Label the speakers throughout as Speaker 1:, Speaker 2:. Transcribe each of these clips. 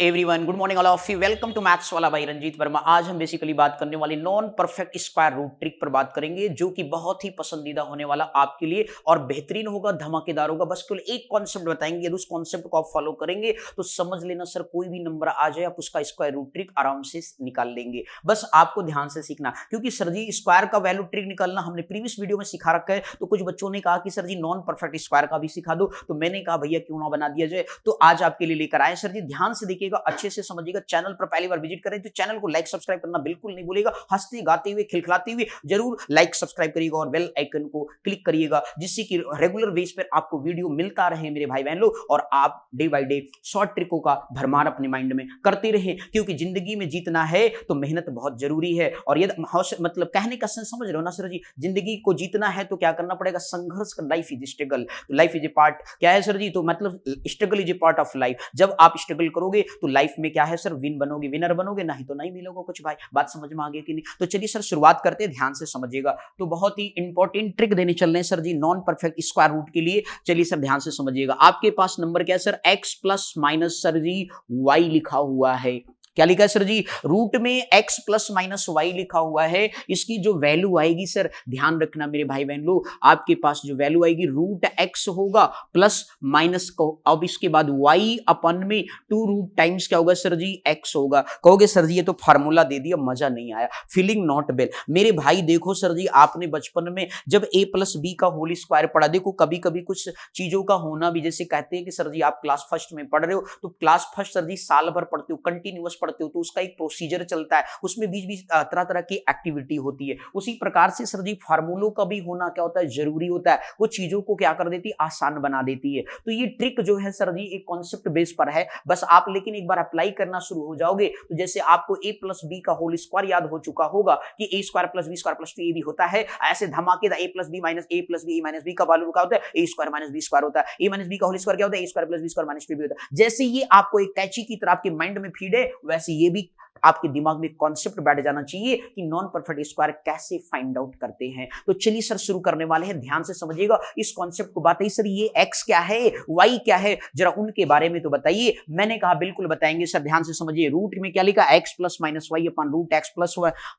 Speaker 1: Everyone, good morning all of you. Welcome to maths वाला भाई रंजीत वर्मा। आज हम बेसिकली बात करने वाले non perfect square root trick पर बात करेंगे, जो कि बहुत ही पसंदीदा होने वाला आपके लिए और बेहतरीन होगा, धमाकेदार होगा। बस केवल एक कॉन्सेप्ट बताएंगे, यदि उस कॉन्सेप्ट को आप फॉलो करेंगे तो समझ लेना सर, कोई भी नंबर आ जाए आप उसका स्क्वायर रूट ट्रिक आराम से निकाल लेंगे। बस आपको ध्यान से सीखना, क्योंकि सर जी स्क्वायर का वैल्यू ट्रिक निकालना हमने प्रीवियस वीडियो में सिखा रखा है। तो कुछ बच्चों ने कहा कि सर जी नॉन परफेक्ट स्क्वायर का भी सिखा दो, तो मैंने कहा भैया क्यों ना बना दिया जाए। तो आज आपके लिए लेकर आए। सर जी ध्यान से देखिएगा, अच्छे से समझिएगा। चैनल पर पहली बार विजिट करें तो चैनल को लाइक सब्सक्राइब करना बिल्कुल नहीं भूलिएगा। हंसते गाते हुए खिलखिलाते हुए जरूर लाइक सब्सक्राइब करिएगा और बेल आइकन को क्लिक करिएगा, जिससे कि रेगुलर बेस पर आपको वीडियो मिलता रहे मेरे भाई बहन लोग, और आप डे बाय डे शॉर्ट ट्रिकों का भरमार अपने माइंड में करते रहे। क्योंकि जिंदगी में जीतना है तो मेहनत बहुत जरूरी है। और यदि मतलब कहने का सेंस समझ रहे हो ना सर जी, जिंदगी को जीतना है तो क्या करना पड़ेगा? संघर्ष का। Life is struggle, life is a part क्या है सर जी? तो मतलब struggle is a part of life. जब आप स्ट्रगल करोगे तो लाइफ में क्या है सर, विन बनोगे, विनर बनोगे, नहीं तो नहीं मिलोगे कुछ। भाई बात समझ में आ गई कि नहीं? तो चलिए सर शुरुआत करते हैं, ध्यान से समझिएगा। तो बहुत ही इंपॉर्टेंट ट्रिक देने चल रहे हैं सर जी नॉन परफेक्ट स्क्वायर रूट के लिए। चलिए सर ध्यान से समझिएगा। आपके पास नंबर क्या है sir? x plus minus sir जी y लिखा हुआ है। क्या लिखा है सर जी? रूट में x प्लस माइनस वाई लिखा हुआ है। इसकी जो वैल्यू आएगी सर, ध्यान रखना मेरे भाई बहन लोग, आपके पास जो वैल्यू आएगी रूट x होगा प्लस माइनस को, अब इसके बाद y अपन में 2 रूट टाइम्स क्या होगा सर जी? x होगा। कहोगे सर जी ये तो फार्मूला दे दिया, मजा नहीं आया, फीलिंग नॉट वेल। मेरे भाई देखो सर जी, आपने बचपन में जब a प्लस बी का होल स्क्वायर पढ़ा, देखो कभी कभी कुछ चीजों का होना भी, जैसे कहते हैं कि सर जी आप क्लास फर्स्ट में पढ़ रहे हो, तो क्लास फर्स्ट सर जी साल भर पढ़ते हो, कंटिन्यूअस पढ़ते हो, तो उसका एक प्रोसीजर चलता है, उसमें बीच बीच तरह तरह की एक्टिविटी होती है। उसी प्रकार से सर जी फार्मूलों का भी होना क्या होता है? जरूरी होता है। वो चीजों को क्या कर देती है? आसान बना देती है। तो ये ट्रिक जो है सर जी एक कॉन्सेप्ट बेस पर है, बस आप लेकिन एक बार अप्लाई करना शुरू हो जाओगे तो जैसे आपको a प्लस बी का होल स्क्वायर याद हो चुका होगा कि a square plus b square plus 2ab होता है, ऐसे धमाकेदार a plus b minus a plus b minus b का वैल्यू क्या होता है? a square minus b square होता है। a माइनस बी का होल स्क्वायर क्या होता है? a square plus b square minus 2b होता है। जैसे ये आपको एक कैची की तरह आपके माइंड में फीड है, वैसे ये भी आपके दिमाग में कॉन्सेप्ट बैठ जाना चाहिए कि नॉन परफेक्ट स्क्वायर कैसे फाइंड आउट करते हैं। तो चलिए सर शुरू करने वाले हैं, ध्यान से समझिएगा इस कॉन्सेप्ट को। बताइए सर ये x क्या है, y क्या है, जरा उनके बारे में तो बताइए। मैंने कहा बिल्कुल बताएंगे सर, ध्यान से समझिए। रूट में क्या लिखा? x plus minus y upon root x plus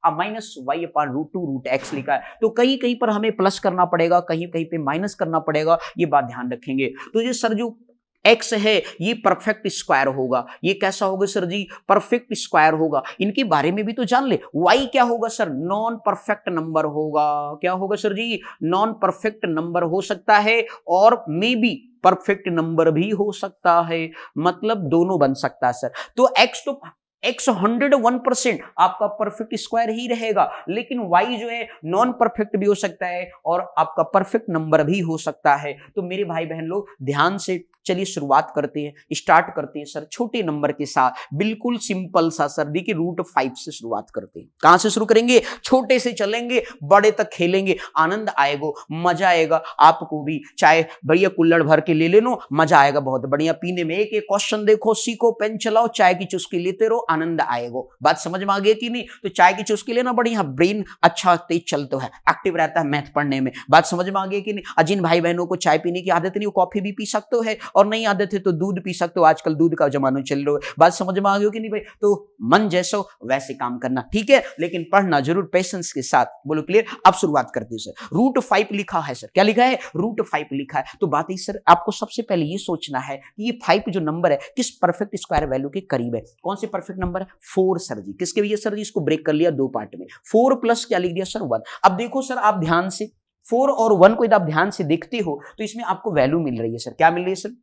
Speaker 1: minus y upon root 2 root x लिखा है। तो कहीं कहीं पर हमें प्लस करना पड़ेगा, कहीं कहीं पे माइनस करना पड़ेगा, ये बात ध्यान रखेंगे। तो ये सर जो x है ये परफेक्ट स्क्वायर होगा। ये कैसा होगा सर जी? परफेक्ट स्क्वायर होगा। इनके बारे में भी तो जान ले। y क्या होगा सर? नॉन परफेक्ट नंबर होगा। क्या होगा सर जी? नॉन परफेक्ट नंबर हो सकता है और मे बी परफेक्ट नंबर भी हो सकता है, मतलब दोनों बन सकता है सर। तो x तो x 101% आपका परफेक्ट स्क्वायर ही रहेगा, लेकिन y जो है नॉन परफेक्ट भी हो सकता है और आपका परफेक्ट नंबर भी हो सकता है। तो मेरे भाई बहन लोग ध्यान से चलिए शुरुआत करते हैं, स्टार्ट करते हैं सर छोटे नंबर के साथ, बिल्कुल सिंपल सा सर। देखिए रूट 5 से शुरुआत करते हैं। कहां से शुरू करेंगे? छोटे से चलेंगे, बड़े तक खेलेंगे, आनंद आएगा, मजा आएगा आपको भी। चाय भैया कुल्हड़ भर के ले लेनो, मजा आएगा बहुत बढ़िया पीने में। एक एक क्वेश्चन देखो, सीखो, पेन चलाओ, चाय की चुस्की लेते रहो, आनंद आएगा। बात समझ में आ गई कि नहीं? तो चाय की चुस्की लेना बढ़िया, ब्रेन अच्छा तेज चलता है, एक्टिव रहता है मैथ पढ़ने में। बात समझ में आ गई कि नहीं? जिन भाई बहनों को चाय पीने की आदत नहीं, वो कॉफी भी पी सकते है, और नहीं आदत है तो दूध पी सकते हो, आजकल दूध का जमाना चल रहा है। बात समझ में आ गई कि नहीं भाई? तो मन जैसा वैसे काम करना, ठीक है, लेकिन पढ़ना जरूर पेशेंस के साथ। बोलो क्लियर? अब शुरुआत करते हैं सर। रूट 5 लिखा है सर। क्या लिखा है? रूट 5 लिखा है। तो बात है सर, आपको सबसे पहले ये सोचना है कि ये 5 जो नंबर है किस परफेक्ट स्क्वायर वैल्यू के करीब है। कौन से परफेक्ट नंबर है? 4 सर जी। किसके लिए सर जी? इसको ब्रेक कर लिया 2 पार्ट में। 4 प्लस क्या लिख दिया सर? 1। अब देखो सर आप ध्यान से 4 और 1 को यदि आप ध्यान से देखते हो तो इसमें आपको वैल्यू मिल रही है सर। क्या मिल रही है सर?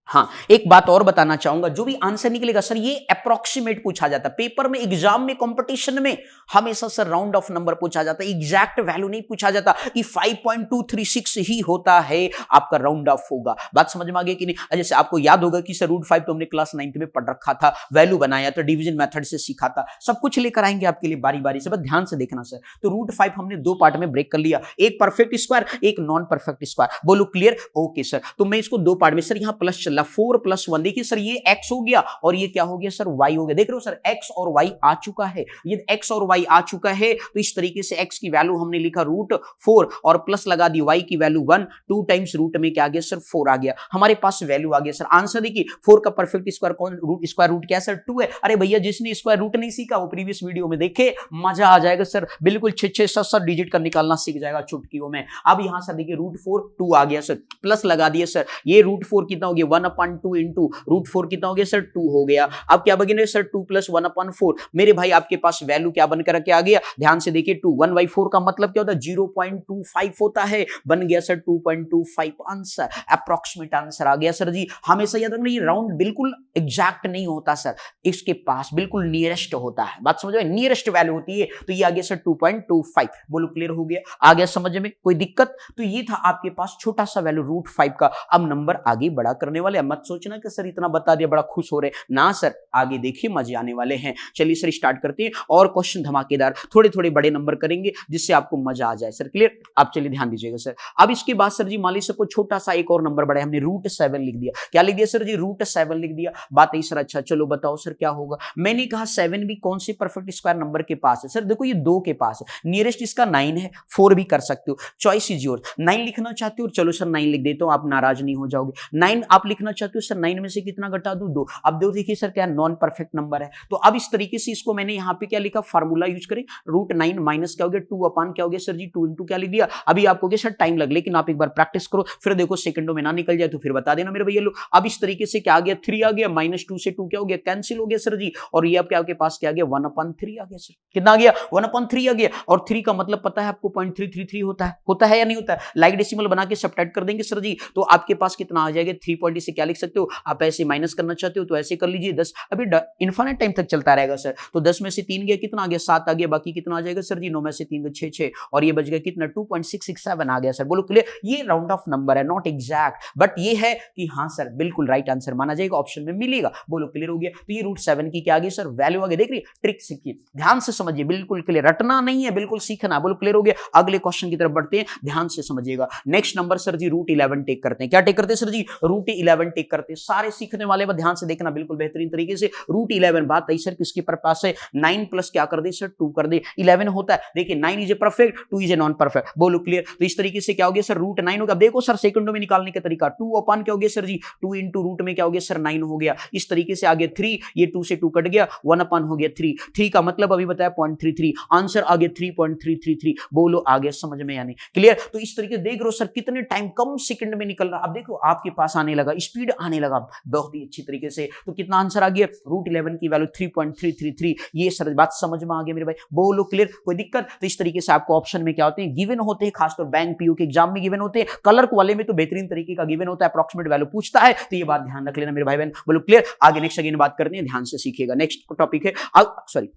Speaker 1: हाँ, एक बात और बताना चाहूंगा, जो भी आंसर निकलेगा सर ये अप्रोक्सीमेट पूछा जाता है पेपर में, एग्जाम में, कंपटीशन में हमेशा सर राउंड ऑफ नंबर पूछा जाता है, एग्जैक्ट वैल्यू नहीं पूछा जाता कि 5.236 ही होता है, आपका राउंड ऑफ होगा। बात समझ में आ गई कि नहीं? जैसे आपको याद होगा कि सर रूट 5 तो हमने क्लास 9th में पढ़ रखा था, वैल्यू बनाया था, डिवीजन मेथड से सीखा था, सब कुछ लेकर आएंगे आपके लिए बारी बारी से, बस ध्यान से देखना सर। तो रूट 5 हमने 2 पार्ट में ब्रेक कर लिया, एक परफेक्ट स्क्वायर, एक नॉन परफेक्ट स्क्वायर। बोलो क्लियर? Okay sir. तो मैं इसको 2 पार्ट में, सर यहां प्लस चल रहा 4 + 1। देखिए सर ये x हो गया और ये क्या हो गया सर y हो गया। देख रहे हो सर x और y आ चुका है, ये x और y आ चुका है। तो इस तरीके से x की वैल्यू हमने लिखा √4 और प्लस लगा दी y की वैल्यू 1, 2 टाइम्स रूट में क्या आ गया सर 4 आ गया, हमारे पास वैल्यू आ गया सर। आंसर देखिए 4 का परफेक्ट स्क्वायर कौन स्क्वायर रूट क्या सर 2 है। अरे भैया जिसने स्क्वायर रूट नहीं सीखा वो प्रीवियस वीडियो में देखे, मजा आ जाएगा सर, बिल्कुल 6 6 7 डिजिट का निकालना सीख जाएगा चुटकियों में। अब यहां सर देखिए √4 2 आ गया सर, प्लस लगा दिए सर, ये √4 कितना हो गया 1/2 इंटू √4 कितना हो गया सर 2 हो गया। अब क्या बने सर 2 + 1/4। मेरे भाई आपके पास वैल्यू क्या बनकर के आ गया, ध्यान से देखिए 2 1/4 का मतलब क्या होता है 0.25 होता है, बन गया सर 2.25 आंसर, अप्रॉक्सीमेट आंसर आ गया सर जी। हमेशा याद रखना ये राउंड बिल्कुल एग्जैक्ट नहीं होता सर, इसके पास बिल्कुल नियरेस्ट होता है, बात समझ में, नियरेस्ट वैल्यू होती है। तो ये आ गया सर 2.25। बोलो क्लियर हो गया, आ गया समझ में, कोई दिक्कत? तो ये था आपके पास छोटा सा वैल्यू √5 का। अब नंबर आगे बड़ा करने वाले, मत सोचना कि सर इतना बता दिया बड़ा खुश हो रहे ना सर, आगे देखिए मजे आने वाले हैं। चलिए सर स्टार्ट करते हैं और क्वेश्चन धमाकेदार, थोड़े थोड़े बड़े नंबर करेंगे जिससे आपको मजा आ जाए सर। क्लियर? आप चलिए ध्यान दीजिएगा सर। अब इसके बाद सर जी मान लीजिए सबको छोटा सा एक और नंबर बढ़ा, हमने √7 लिख दिया। क्या लिख दिया सर जी √7 लिख दिया। बात है सर, अच्छा चलो बताओ सर क्या होगा। मैंने कहा 7 भी कौन से परफेक्ट स्क्वायर नंबर के पास है सर, देखो ये 2 के पास है, नियरेस्ट इसका 9 है, 4 भी कर सकते हो, चॉइस इज योर। 9 लिखना चाहते हो चलो सर 9 लिख देता हूं, आप नाराज नहीं हो जाओगे। 9 आप लिखना चाहते हो सर 9 में से कितना घटा दूं 2। अब दो देखिए सर क्या नॉन परफेक्ट नंबर है, तो अब इस तरीके से इसको मैंने यहां पे क्या लिखा, फार्मूला यूज करें, √9 माइनस क्या हो गया 2 क्या हो गया सर जी 2 इंटू क्या लिख दिया। अभी आपको क्या सर टाइम लग, लेकिन आप एक बार प्रैक्टिस करो, फिर देखो सेकंडों में ना निकल जाए तो फिर बता देना मेरे भैया लो। अब इस तरीके से क्या आ गया 3 आ गया, -2 से 2 क्या हो गया कैंसिल हो गया सर जी, और ये आपके पास क्या आ गया 1/3 आ गया सर। कितना आ गया 1/3 आ गया, और 3 का मतलब पता है आपको 0.333 होता है या नहीं होता है, लाइक डेसिमल बना के सब्ट्रैक्ट कर देंगे सर जी, तो आपके पास कितना आ जाएगा 3 पॉइंट से क्या लिख सकते हो आप, ऐसे माइनस करना चाहते हो तो ऐसे कर लीजिए 10, अभी इनफाइनाइट टाइम तक चलता रहेगा सर। तो 10 में से 3 गया कितना आ गया 7 आ गया, बाकी कितना आ जाएगा सर जी 9 में से 3 गया 6 और ये बच गया कितना 2.667 आ गया सर। बोलो क्लियर? ये राउंड ऑफ नंबर है, नॉट एग्जैक्ट, बट ये है कि हाँ सर बिल्कुल राइट आंसर माना जाएगा, ऑप्शन में मिलेगा। बोलो क्लियर हो गया? तो ये √7 की क्या आ गई सर वैल्यू आ गई, देख रही ट्रिक सीखिए, ध्यान से समझिए, बिल्कुल क्लियर, रटना नहीं है बिल्कुल सीखना। बोलो क्लियर हो गया? अगले क्वेश्चन की तरफ बढ़ते हैं, ध्यान से समझिएगा। नेक्स्ट नंबर सर जी √11 टेक करते हैं। क्या टेक करते हैं सर जी √11 टेक करते हैं। सारे सीखने वाले में ध्यान से देखना बिल्कुल बेहतरीन तरीके से। √11 बात आई सर किसके पास है, 9 प्लस क्या कर दे सर 2 कर दे, 11 होता है। देखिए 9 is a perfect, 2 is a non perfect. बोलो क्लियर? तो इस तरीके से क्या हो गया सर √9 होगा। देखो सर सेकंडों में निकालने का तरीका, 2 क्या हो गया सर जी 2 इंटू रूट में क्या हो गया सर 9 हो गया। इस तरीके से आगे 3, ये 2 से 2 कट गया, 1 हो गया 3 का मतलब अभी बताया 0.33, आंसर आगे 3.333। बोलो आगे समझ में यानी क्लियर? तो इस तरीके देख लो सर कितने टाइम कम सेकंड में निकल रहा। अब देखो आपके पास आने लगा, स्पीड आने लगा बहुत ही अच्छी तरीके से। तो कितना आंसर आ गया √11 की वैल्यू 3.333। ये सर बात समझ में आ गया मेरे भाई? बोलो क्लियर? कोई दिक्कत? तो इस तरीके से आपको ऑप्शन में क्या होते हैं गिवन होते हैं, खासतौर बैंक पीयू के एग्जाम में गिवन होते हैं, क्लर्क वाले में तो बेहतरीन तरीके का गिवन होता है, अप्रॉक्सीमेट वैल्यू पूछता है, तो ये बात ध्यान रख लेना मेरे भाई बहन। बोलो क्लियर? आगे नेक्स्ट अगेन बात करते हैं, ध्यान से सीखिएगा। नेक्स्ट टॉपिक है सॉरी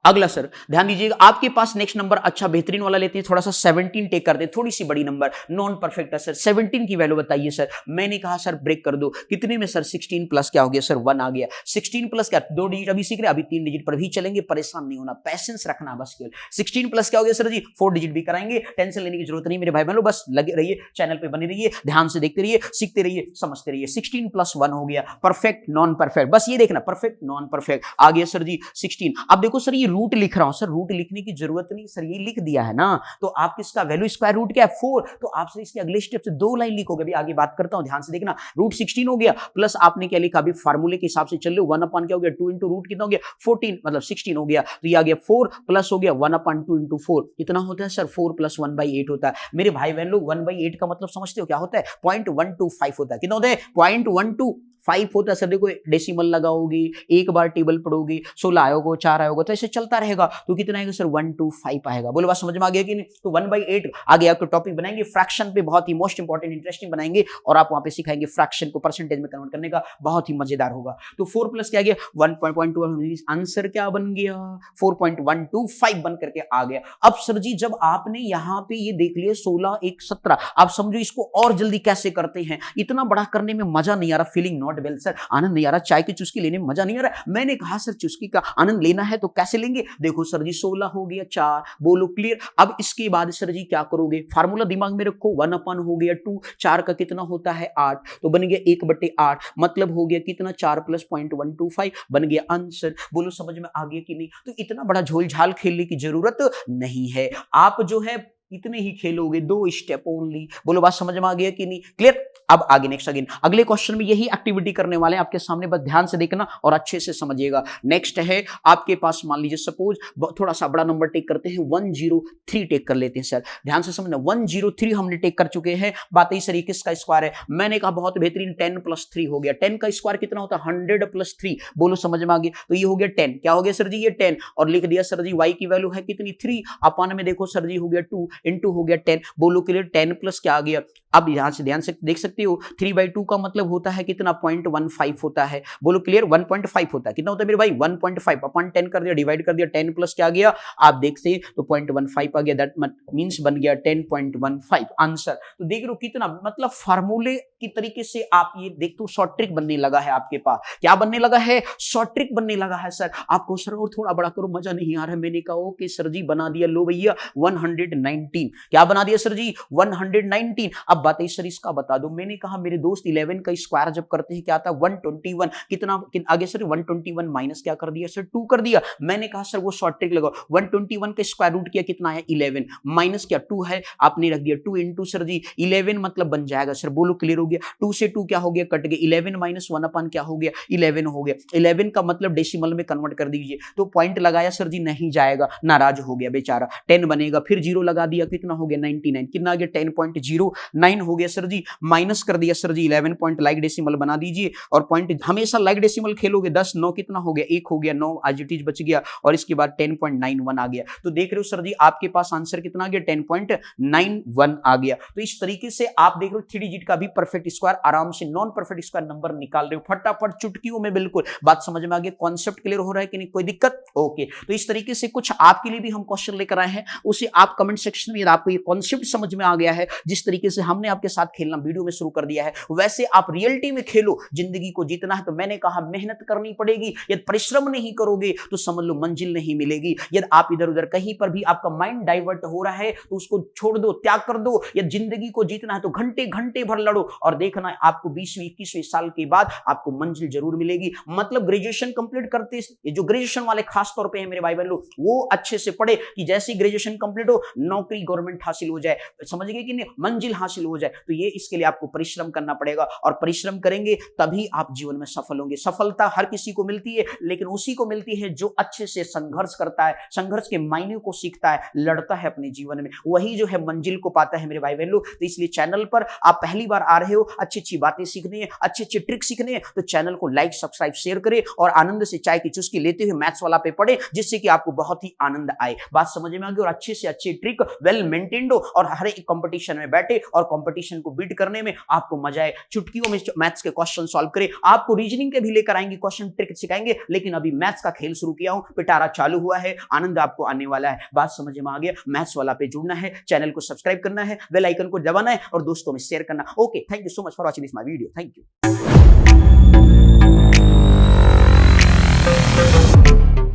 Speaker 1: अगला सर ध्यान दीजिएगा, आपके पास नेक्स्ट नंबर अच्छा बेहतरीन वाला लेते हैं, थोड़ा सा 17 टेक करते हैं, थोड़ी सी बड़ी नंबर, नॉन परफेक्ट है सर। 17 की वैल्यू बताइए सर। मैंने कहा सर ब्रेक कर दो, कितने में सर 16 प्लस क्या हो गया सर 1 आ गया। 16 प्लस क्या 2 डिजिट अभी सीख रहे, अभी 3 डिजिट पर भी चलेंगे, परेशान नहीं होना, पैसेंस रखना बस केवल। 16 प्लस क्या हो गया सर जी 4 डिजिट भी कराएंगे, टेंशन लेने की जरूरत नहीं मेरे भाई बहनों, बस लगे रहिए, चैनल पे बने रहिए, ध्यान से देखते रहिए, सीखते रहिए, समझते रहिए। 16 + 1 हो गया, परफेक्ट नॉन परफेक्ट, बस ये देखना परफेक्ट नॉन परफेक्ट आ गया सर जी 16। अब देखो सर ये रूट लिख रहा हूं सर, रूट लिखने की जरूरत नहीं सर, ये लिख दिया है ना, तो आप किसका वैल्यू स्क्वायर रूट क्या है 4, तो आप सर इसके अगले स्टेप से 2 लाइन लिखोगे। अभी आगे बात करता हूं, ध्यान से देखना। √16 हो गया, प्लस आपने क्या लिखा, अभी फार्मूले के हिसाब से चल लो, 1 क्या हो गया 2 इंटू रूट कितना हो गया 14, मतलब 16 हो गया, तो ये आ गया 4 प्लस हो गया 1/2 इंटू 4 कितना होता है सर 4 + 1/8 होता है। मेरे भाई बहन लोग 1/8 का मतलब समझते हो क्या होता है, 0.125 होता है। कितना होता है 0.125 होता है सर। देखो डेसिमल लगाओगी, एक बार टेबल पढ़ोगी, 16 आएगा 4 आएगा, तो ऐसे चलता रहेगा, तो कितना आएगा सर 125 आएगा। बोलो बात समझ में आ गया कि नहीं? तो 1/8 आगे आपको टॉपिक बनाएंगे फ्रैक्शन पे, बहुत ही मोस्ट इंपॉर्टेंट इंटरेस्टिंग बनाएंगे, और आप वहां पे सिखाएंगे फ्रैक्शन को परसेंटेज में कन्वर्ट करने का, बहुत ही मजेदार होगा। तो 4 प्लस क्या गया 1.12, आंसर क्या बन गया 4.125 बन करके आ गया। अब सर जी जब आपने यहाँ पे ये देख लिया 16 1 17, आप समझो इसको और जल्दी कैसे करते हैं, इतना बड़ा करने में मजा नहीं आ रहा, feeling not not well sir, आनंद नहीं आ रहा, चाय की चुस्की लेने में मजा नहीं आ रहा। मैंने कहा सर चुस्की का आनंद लेना है तो कैसे लेंगे? देखो सर जी 16 हो गया 4, बोलो क्लियर। अब इसके बाद सर जी क्या करोगे? फार्मूला दिमाग में रखो, 1 हो गया 2, 4 का कितना होता है 8, तो बन गया 1/8, मतलब हो गया कितना 4 + 0.125 बन गया आंसर। बोलो समझ में आ गया कि नहीं? तो इतना बड़ा झोल-झाल खेलने की जरूरत नहीं है, आप जो है इतने ही खेलोगे, 2 स्टेप ओनली। बोलो बात समझ में आ गया कि नहीं? क्लियर। अब आगे नेक्स्ट अगेन अगले क्वेश्चन में यही एक्टिविटी करने वाले हैं आपके सामने, बस ध्यान से देखना और अच्छे से समझिएगा। नेक्स्ट है आपके पास, मान लीजिए सपोज थोड़ा सा बड़ा नंबर टेक करते हैं, 103 टेक कर लेते हैं सर, ध्यान से समझना। 103 हमने टेक कर चुके हैं। बात इस सर किसका स्क्वायर है? मैंने कहा बहुत बेहतरीन, 10 + 3 हो गया। 10 का स्क्वायर कितना होता है? 100 + 3। बोलो समझ में आ गया? तो ये हो गया 10, क्या हो गया सर जी? ये 10, और लिख दिया सर जी y की वैल्यू है कितनी 3, अपन में देखो सर जी हो गया 2 इंटू हो गया 10। बोलो क्लियर, 10 प्लस क्या आ गया? अब यहां से ध्यान से देख सकते हो, 3/2 का मतलब होता है कितना? 0.15 होता है। बोलो क्लियर, 1.5 होता है। कितना होता है मेरे भाई? 1.5 अपन 10 कर दिया, डिवाइड कर दिया, 10 प्लस क्या आ गया? आप देखते तो 0.15 आ गया, दैट मींस बन गया 10.15 आंसर। तो देख लो कितना, मतलब फार्मूले की तरीके से आप ये देख तो शॉर्ट ट्रिक बनने लगा है आपके पास। क्या बनने लगा है? शॉर्ट ट्रिक बनने लगा है सर। आपको सर और थोड़ा बड़ा करो, मजा नहीं आ रहा है। मैंने कहा ओके सर जी, बना दिया, लो भैया 119। क्या बना दिया सर जी? 119। अब बात सर इसका बता दो। मैंने कहा मेरे दोस्त 11 का स्क्वायर जब करते हैं क्या आता है? 121। कितना आगे सर? 121 माइनस क्या कर दिया सर? 2 कर दिया। मैंने कहा सर वो शॉर्ट ट्रिक लगाओ, 121 का स्क्वायर रूट किया कितना है? 11 माइनस क्या 2 है, आपने रख दिया 2 इंटू सर जी 11, मतलब बन जाएगा सर। बोलो क्लियर हो गया? 2 से 2 क्या हो गया? कट गया। 11 माइनस 1 अपन क्या हो गया? 11 हो गया। 11 का मतलब डेसिमल में कन्वर्ट कर दीजिए, तो पॉइंट लगाया सर जी, नहीं जाएगा, नाराज हो गया बेचारा। 10 बनेगा, फिर 0 लगा दिया, कितना हो गया? 99। कितना आ गया? 10.09 हो गया सर जी, माइनस कर दिया सर जी 11 पॉइंट, लाइक डेसिमल बना दीजिए, और पॉइंट हमेशा लाइक डेसिमल खेलोगे। 10 9 कितना हो गया? 1 हो गया, 9 आज इट इज बच गया, और इसके बाद 10.91 आ गया। तो देख रहे हो सर जी आपके पास आंसर कितना आ गया? 10.91 आ गया। तो इस तरीके से आप देख रहे हो 3 डिजिट का भी परफेक्ट स्क्वायर आराम से नॉन परफेक्ट स्क्वायर नंबर निकाल रहे हो फटाफट चुटकियों में। बिल्कुल बात समझ में आ गई? कॉन्सेप्ट क्लियर हो रहा है कि नहीं? कोई दिक्कत? ओके। तो इस तरीके से कुछ आपके लिए भी हम क्वेश्चन लेकर आए हैं, उसे आप कमेंट सेक्शन में, आपको ये कॉन्सेप्ट समझ में आ गया है, जिस तरीके से हमने आपके साथ खेलना वीडियो में शुरू कर दिया है, वैसे आप रियलिटी में खेलो। जिंदगी को जीतना है तो मैंने कहा मेहनत करनी पड़ेगी। यदि परिश्रम नहीं करोगे तो समझ लो मंजिल नहीं मिलेगी। यदि आप इधर उधर कहीं पर भी आपका माइंड डाइवर्ट हो रहा है तो उसको छोड़ दो, त्याग कर दो। यदि जिंदगी को जीतना है तो घंटे घंटे भर लड़ो, और देखना है आपको 20वीं 21वीं साल के बाद आपको मंजिल जरूर मिलेगी। मतलब ग्रेजुएशन कंप्लीट करते, ये जो ग्रेजुएशन वाले खास तौर पे हैं मेरे भाई बहन लोग, वो अच्छे से पढ़े कि जैसे ही ग्रेजुएशन कंप्लीट हो नौकरी गवर्नमेंट हासिल हो जाए, समझ गए कि नहीं? मंजिल हासिल हो जाए। तो ये इसके लिए आपको परिश्रम करना पड़ेगा, और परिश्रम करेंगे तभी आप जीवन में सफल होंगे। सफलता हर किसी को मिलती है, लेकिन उसी को मिलती है जो अच्छे से संघर्ष करता है, संघर्ष के मायने को सीखता है, लड़ता है अपने जीवन में, वही जो है मंजिल को पाता है मेरे भाई बहन लोग। तो इसलिए चैनल पर आप पहली बार आ रहे हो, अच्छी अच्छी बातें सीखनी है, अच्छी अच्छी ट्रिक सीखनी है, तो चैनल को लाइक सब्सक्राइब शेयर करें, और आनंद से चाय की चुस्की लेते हुए मैथ्स वाला पे पढ़े, जिससे कि आपको बहुत ही आनंद आए, बात समझ में आ गई। और अच्छे से अच्छी ट्रिक वेल मेंटेन्ड हो, और हर एक कंपटीशन में बैठे और कंपटीशन को बीट करने में आपको मजा आए। चुटकियों में मैथ्स के क्वेश्चन सॉल्व करें, आपको रीजनिंग के भी लेकर आएंगे, क्वेश्चन ट्रिक सिखाएंगे, लेकिन अभी मैथ्स का खेल शुरू किया हूं, पिटारा चालू हुआ है, आनंद आपको आने वाला है। बात समझ में आ गया? मैथ्स वाला पे जुड़ना है, चैनल को सब्सक्राइब करना है, बेल आइकन को दबाना है, और दोस्तों में शेयर करना। Okay, thank you so much for watching this my video. Thank you.